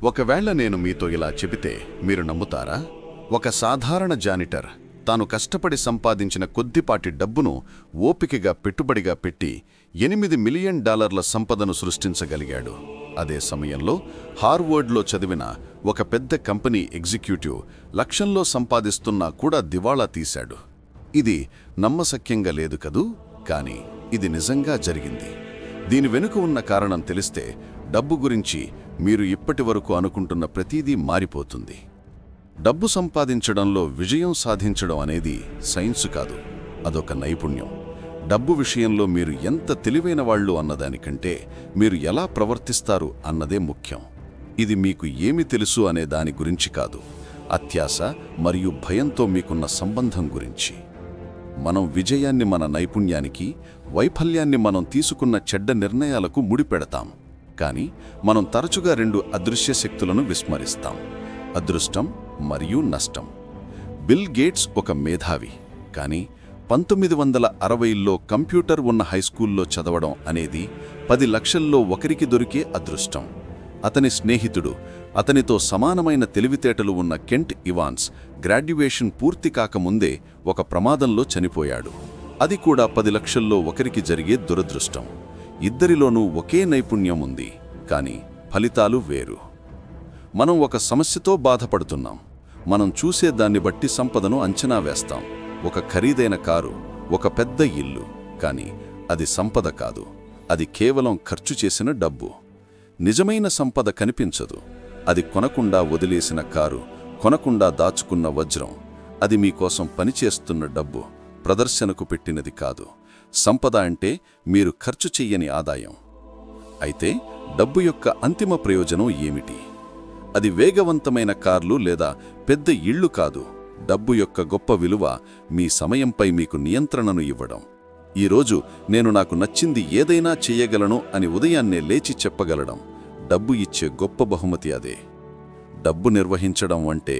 ఒకవేళ నేను మీతో ఇలా చెబితే మీరు నమ్ముతారా? ఒక సాధారణ జానిటర్ తాను కష్టపడి సంపాదించిన కొద్దిపాటి డబ్బును ఓపికగా పెట్టుబడిగా పెట్టి $8 మిలియన్ సంపదను సృష్టించగలిగాడు. అదే సమయంలో హార్వర్డ్లో చదివిన ఒక పెద్ద కంపెనీ ఎగ్జిక్యూటివ్ లక్షల్లో సంపాదిస్తున్నా కూడా దివాళా తీశాడు. ఇది నమ్మశక్యంగా లేదు కదూ, కానీ ఇది నిజంగా జరిగింది. దీని వెనుక ఉన్న కారణం తెలిస్తే డబ్బు గురించి మీరు ఇప్పటివరకు అనుకుంటున్న ప్రతిదీ మారిపోతుంది. డబ్బు సంపాదించడంలో విజయం సాధించడం అనేది సైన్సు కాదు, అదొక నైపుణ్యం. డబ్బు విషయంలో మీరు ఎంత తెలివైన వాళ్ళు అన్నదానికంటే మీరు ఎలా ప్రవర్తిస్తారు అన్నదే ముఖ్యం. ఇది మీకు ఏమి తెలుసు అనే దాని గురించి కాదు, అత్యాశ మరియు భయంతో మీకున్న సంబంధం గురించి. మనం విజయాన్ని మన నైపుణ్యానికి, వైఫల్యాన్ని మనం తీసుకున్న చెడ్డ నిర్ణయాలకు ముడిపెడతాం. కానీ మనం తరచుగా 2 అదృశ్య శక్తులను విస్మరిస్తాం: అదృష్టం మరియు నష్టం. బిల్ గేట్స్ ఒక మేధావి, కానీ 1960లో కంప్యూటర్ ఉన్న హైస్కూల్లో చదవడం అనేది 10 లక్షల్లో ఒకరికి దొరికే అదృష్టం. అతని స్నేహితుడు, అతనితో సమానమైన తెలివితేటలు ఉన్న కెంట్ ఇవాన్స్ గ్రాడ్యుయేషన్ పూర్తి కాకముందే ఒక ప్రమాదంలో చనిపోయాడు. అది కూడా 10 లక్షల్లో ఒకరికి జరిగే దురదృష్టం. ఇద్దరిలోనూ ఒకే నైపుణ్యం ఉంది, కానీ ఫలితాలు వేరు. మనం ఒక సమస్యతో బాధపడుతున్నాం. మనం చూసే దాన్ని బట్టి సంపదను అంచనా వేస్తాం. ఒక ఖరీదైన కారు, ఒక పెద్ద ఇల్లు, కానీ అది సంపద కాదు, అది కేవలం ఖర్చు చేసిన డబ్బు. నిజమైన సంపద కనిపించదు. అది కొనకుండా వదిలేసిన కారు, కొనకుండా దాచుకున్న వజ్రం. అది మీకోసం పనిచేస్తున్న డబ్బు, ప్రదర్శనకు పెట్టినది కాదు. సంపద అంటే మీరు ఖర్చు చెయ్యని ఆదాయం. అయితే డబ్బు యొక్క అంతిమ ప్రయోజనం ఏమిటి? అది వేగవంతమైన కార్లు లేదా పెద్ద ఇళ్ళు కాదు. డబ్బు యొక్క గొప్ప విలువ మీ సమయంపై మీకు నియంత్రణను ఇవ్వడం. ఈరోజు నేను నాకు నచ్చింది ఏదైనా చెయ్యగలను అని ఉదయాన్నే లేచి చెప్పగలడం. డబ్బు ఇచ్చే గొప్ప బహుమతి అదే. డబ్బు నిర్వహించడం అంటే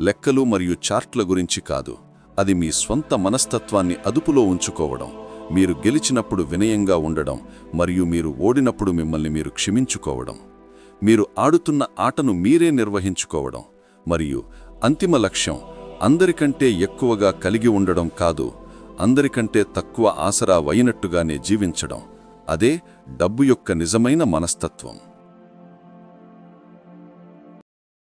లెక్కలు మరియు చార్ట్ల గురించి కాదు. అది మీ స్వంత మనస్తత్వాన్ని అదుపులో ఉంచుకోవడం, మీరు గెలిచినప్పుడు వినయంగా ఉండడం మరియు మీరు ఓడినప్పుడు మిమ్మల్ని మీరు క్షమించుకోవడం. మీరు ఆడుతున్న ఆటను మీరే నిర్వహించుకోవడం. మరియు అంతిమ లక్ష్యం అందరికంటే ఎక్కువగా కలిగి ఉండడం కాదు, అందరికంటే తక్కువ ఆసరా అయినట్టుగానే జీవించడం. అదే డబ్బు యొక్క నిజమైన మనస్తత్వం.